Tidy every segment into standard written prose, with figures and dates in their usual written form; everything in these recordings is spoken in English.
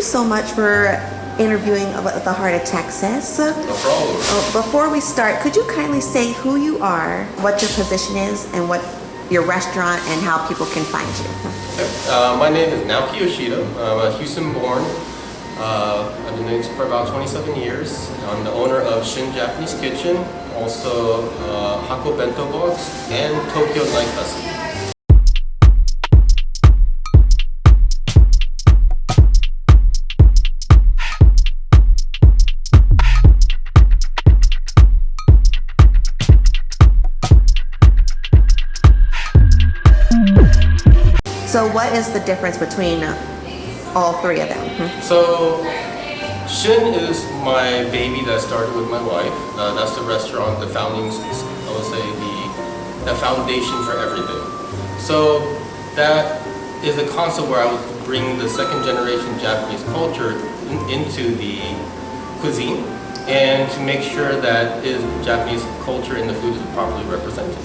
you so much for interviewing about the heart of Texas. No problem. Before we start, could you kindly say who you are, what your position is, and what your restaurant and how people can find you? Okay. My name is Naoki Yoshida. I'm a Houston-born. I've been doing this for about 27 years. I'm the owner of SHUN Japanese Kitchen, also Hako Bento Box, and Tokyo Night Festival. So what is the difference between all three of them? So, SHUN is my baby that started with my wife. That's the restaurant, the founding, I would say, the foundation for everything. So that is a concept where I would bring the second generation Japanese culture into the cuisine and to make sure that Japanese culture in the food is properly represented.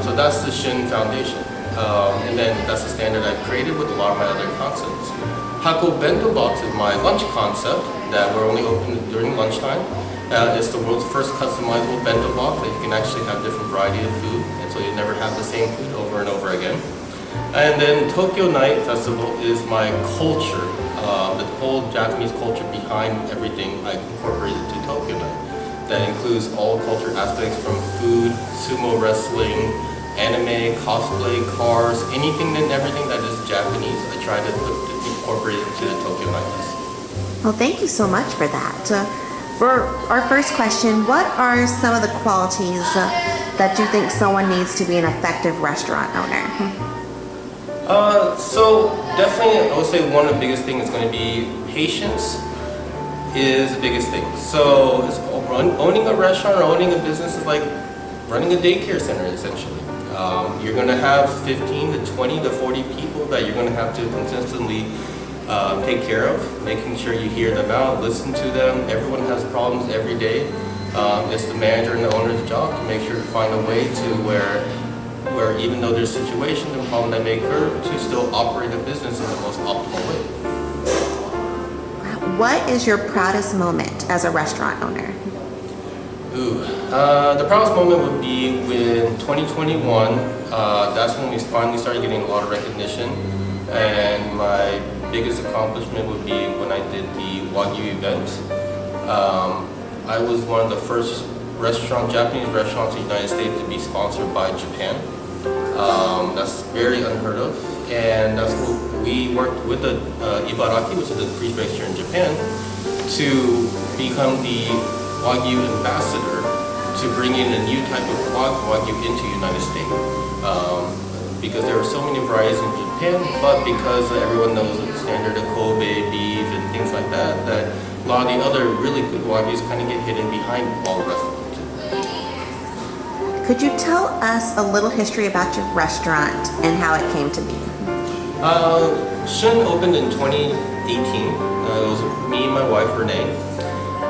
So that's the SHUN foundation. And then that's the standard I've created with a lot of my other concepts. Hako Bento Box is my lunch concept that we're only open during lunchtime. It's the world's first customizable bento box that you can actually have different variety of food, and so you never have the same food over and over again. And then Tokyo Night Festival is my culture, the whole Japanese culture behind everything I incorporated to Tokyo Night. That includes all culture aspects from food, sumo wrestling, anime, cosplay, cars, anything and everything that is Japanese, I try to incorporate into the Tokyo Night Festival. Well, thank you so much for that. For our first question, what are some of the qualities that you think someone needs to be an effective restaurant owner? So definitely, I would say one of the biggest things is going to be patience is the biggest thing. So owning a restaurant or owning a business is like running a daycare center, essentially. You're going to have 15 to 20 to 40 people that you're going to have to consistently take care of, making sure you hear them out, listen to them. Everyone has problems every day. It's the manager and the owner's job to make sure to find a way to where even though there's situations and problems that may occur, to still operate a business in the most optimal way. What is your proudest moment as a restaurant owner? The proudest moment would be when 2021, that's when we finally started getting a lot of recognition, and my biggest accomplishment would be when I did the Wagyu event. I was one of the first Japanese restaurants in the United States to be sponsored by Japan. That's very unheard of, and that's what we worked with the Ibaraki, which is the prefecture in Japan, to become the Wagyu ambassador to bring in a new type of Wagyu into the United States. Because there are so many varieties in Japan, but because everyone knows the standard of Kobe beef and things like that, that a lot of the other really good Wagyus kind of get hidden behind all the rest of them. Could you tell us a little history about your restaurant and how it came to be? SHUN opened in 2018. It was me and my wife, Renee.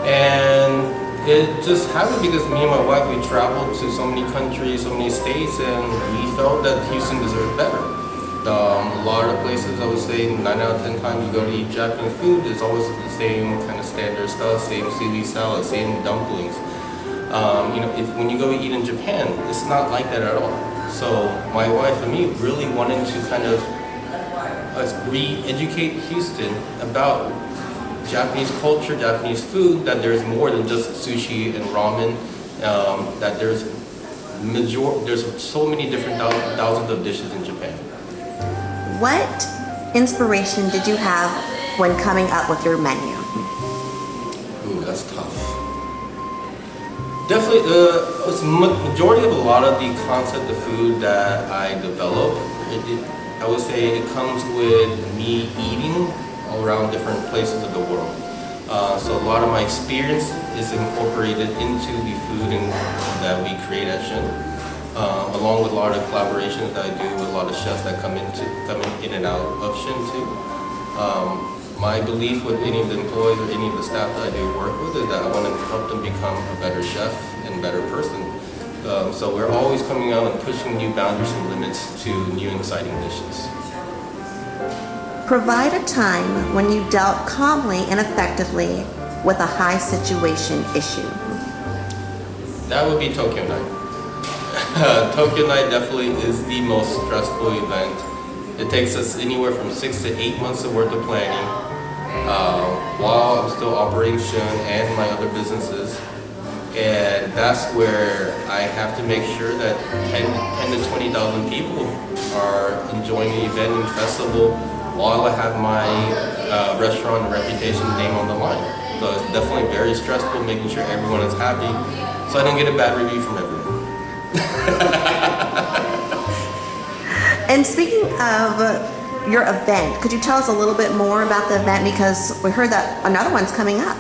And it just happened because me and my wife, we traveled to so many countries, so many states, and we felt that Houston deserved better. A lot of places, I would say 9 out of 10 times you go to eat Japanese food, it's always the same kind of standard stuff, same seaweed salad, same dumplings. When you go eat in Japan, it's not like that at all. So my wife and me really wanted to kind of re-educate Houston about Japanese culture, Japanese food, that there's more than just sushi and ramen, that there's so many different thousands of dishes in Japan. What inspiration did you have when coming up with your menu? Ooh, that's tough. Definitely, majority of a lot of the concept of food that I develop, I would say it comes with me eating around different places of the world. So a lot of my experience is incorporated into the food that we create at SHUN, along with a lot of collaborations that I do with a lot of chefs that come in and out of SHUN too. My belief with any of the employees or any of the staff that I do work with is that I want to help them become a better chef and better person. So we're always coming out and pushing new boundaries and limits to new and exciting dishes. Provide a time when you dealt calmly and effectively with a high situation issue. That would be Tokyo Night. Tokyo Night definitely is the most stressful event. It takes us anywhere from 6 to 8 months of worth of planning while I'm still operating SHUN and my other businesses. And that's where I have to make sure that 10 to 20,000 people are enjoying the event and festival while I have my restaurant and reputation name on the line. So it's definitely very stressful making sure everyone is happy so I don't get a bad review from everyone. And speaking of your event, could you tell us a little bit more about the event, because we heard that another one's coming up?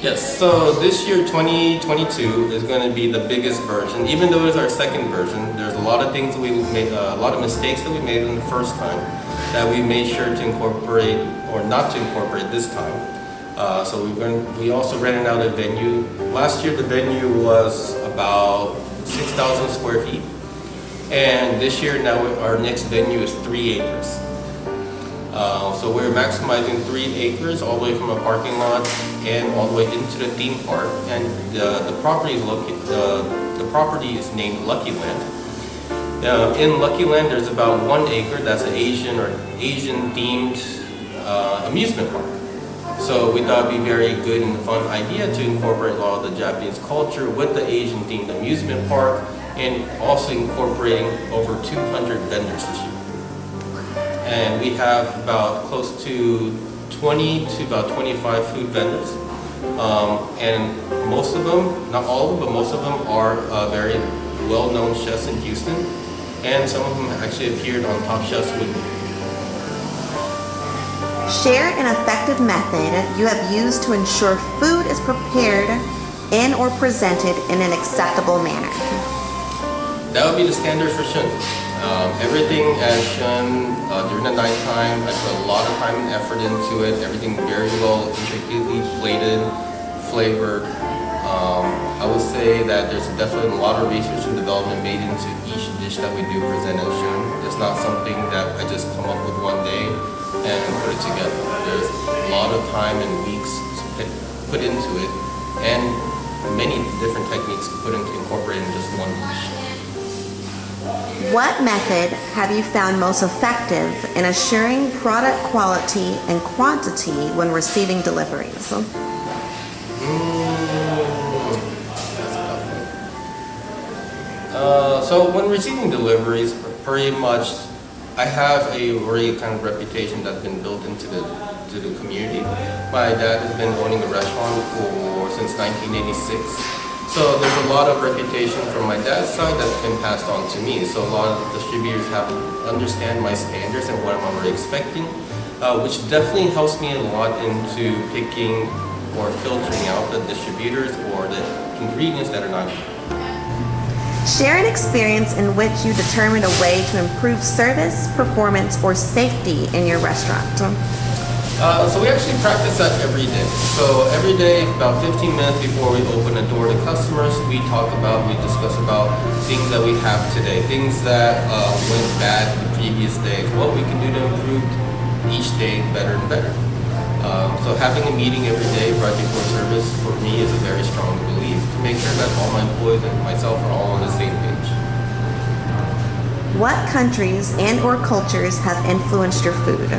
Yes, so this year 2022 is going to be the biggest version. Even though it's our second version, there's a lot of things that we made, a lot of mistakes that we made in the first time that we made sure to incorporate or not to incorporate this time. So we also rented out a venue. Last year the venue was about 6,000 square feet. And this year now our next venue is 3 acres. So we're maximizing 3 acres all the way from a parking lot and all the way into the theme park. And the property is located. The property is named Lucky Land. In Lucky Land, there's about 1 acre that's an Asian or Asian themed amusement park. So we thought it'd be very good and fun idea to incorporate a lot of the Japanese culture with the Asian themed amusement park, and also incorporating over 200 vendors this year. And we have about close to 20 to about 25 food vendors. And most of them, not all of them, but most of them are very well-known chefs in Houston. And some of them actually appeared on Top Chefs with me. Share an effective method you have used to ensure food is prepared and or presented in an acceptable manner. That would be the standard for SHUN. Everything at SHUN during the nighttime, I put a lot of time and effort into it. Everything very well, intricately plated, flavored. I would say that there's definitely a lot of research and development made into each dish that we do present at SHUN. It's not something that I just come up with one day and put it together. There's a lot of time and weeks put into it, and many different techniques put into incorporating just one dish. What method have you found most effective in assuring product quality and quantity when receiving deliveries? That's a tough one. So when receiving deliveries, pretty much I have a very kind of reputation that's been built into the community. My dad has been owning a restaurant since 1986. So there's a lot of reputation from my dad's side that's been passed on to me. So a lot of distributors have to understand my standards and what I'm already expecting, which definitely helps me a lot into picking or filtering out the distributors or the ingredients that are not. Share an experience in which you determined a way to improve service, performance, or safety in your restaurant. So we actually practice that every day. So every day, about 15 minutes before we open the door to customers, we discuss about things that we have today, things that went bad the previous days, what we can do to improve each day better and better. So having a meeting every day right before service for me is a very strong belief to make sure that all my employees and myself are all on the same page. What countries and or cultures have influenced your food?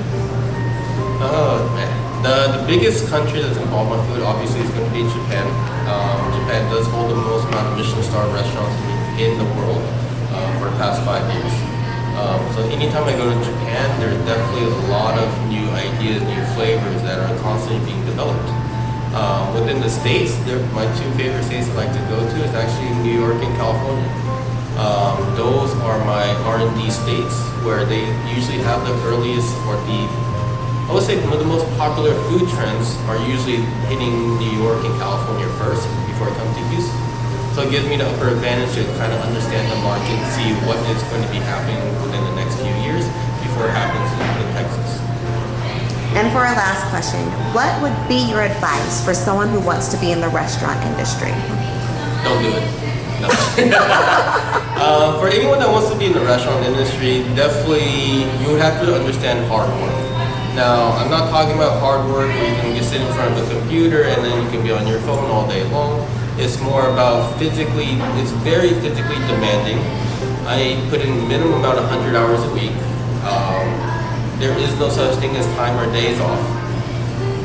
Oh man, the biggest country that's involved in my food obviously is going to be Japan. Japan does hold the most amount of Michelin star restaurants in the world for the past 5 years. So anytime I go to Japan, there's definitely a lot of new ideas, new flavors that are constantly being developed. Within the States, my 2 favorite states I like to go to is actually New York and California. Those are my R&D states where they usually have the earliest or I would say the most popular food trends are usually hitting New York and California first before it comes to Houston. So it gives me the upper advantage to kind of understand the market and see what is going to be happening within the next few years before it happens in Texas. And for our last question, what would be your advice for someone who wants to be in the restaurant industry? Don't do it. No. For anyone that wants to be in the restaurant industry, definitely you would have to understand hard work. Now, I'm not talking about hard work where you can just sit in front of a computer and then you can be on your phone all day long. It's more about it's very physically demanding. I put in minimum about 100 hours a week. There is no such thing as time or days off.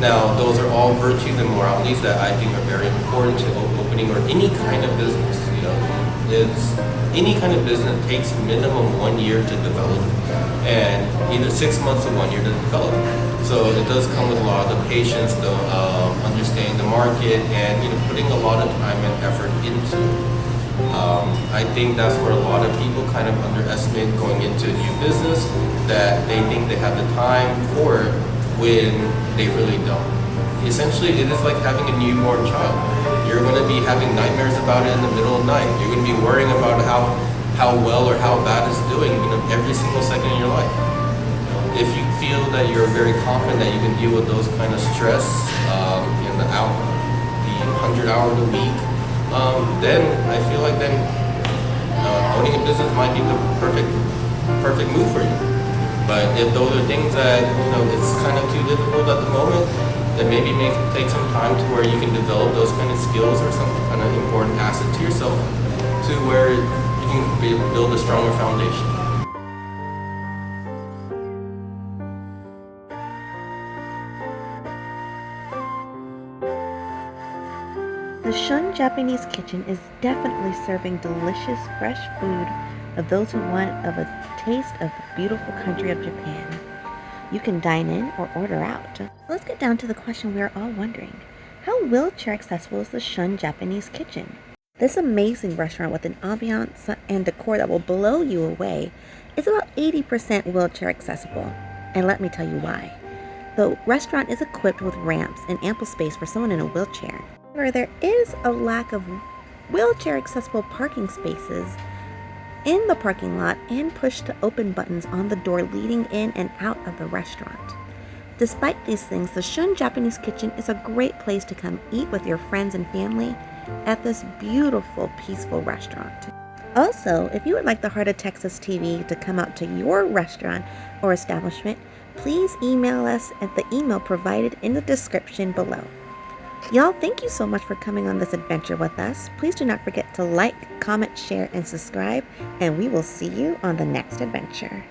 Now, those are all virtues and moralities that I think are very important to opening or any kind of business. Any kind of business takes minimum 1 year to develop, and either 6 months or 1 year to develop. So it does come with a lot of the patience, the understanding the market, and putting a lot of time and effort into it. I think that's where a lot of people kind of underestimate going into a new business, that they think they have the time for it when they really don't. Essentially, it is like having a newborn child. You're going to be having nightmares about it in the middle of the night. You're going to be worrying about how well or how bad it's doing every single second in your life. If you feel that you're very confident that you can deal with those kind of stress, the 100 hours a week, then I feel like owning a business might be the perfect move for you. But if those are things that it's kind of too difficult at the moment, then maybe take some time to where you can develop those kind of skills or some kind of important asset to yourself, to where you can build a stronger foundation. The SHUN Japanese Kitchen is definitely serving delicious, fresh food of those who want a taste of the beautiful country of Japan. You can dine in or order out. Let's get down to the question we are all wondering. How wheelchair accessible is the SHUN Japanese Kitchen? This amazing restaurant with an ambiance and decor that will blow you away is about 80% wheelchair accessible. And let me tell you why. The restaurant is equipped with ramps and ample space for someone in a wheelchair. However, there is a lack of wheelchair accessible parking spaces in the parking lot and push to open buttons on the door leading in and out of the restaurant. Despite these things, the SHUN Japanese Kitchen is a great place to come eat with your friends and family at this beautiful, peaceful restaurant. Also, if you would like the Heart of Texas TV to come out to your restaurant or establishment, please email us at the email provided in the description below. Y'all, thank you so much for coming on this adventure with us. Please do not forget to like, comment, share, and subscribe, and we will see you on the next adventure.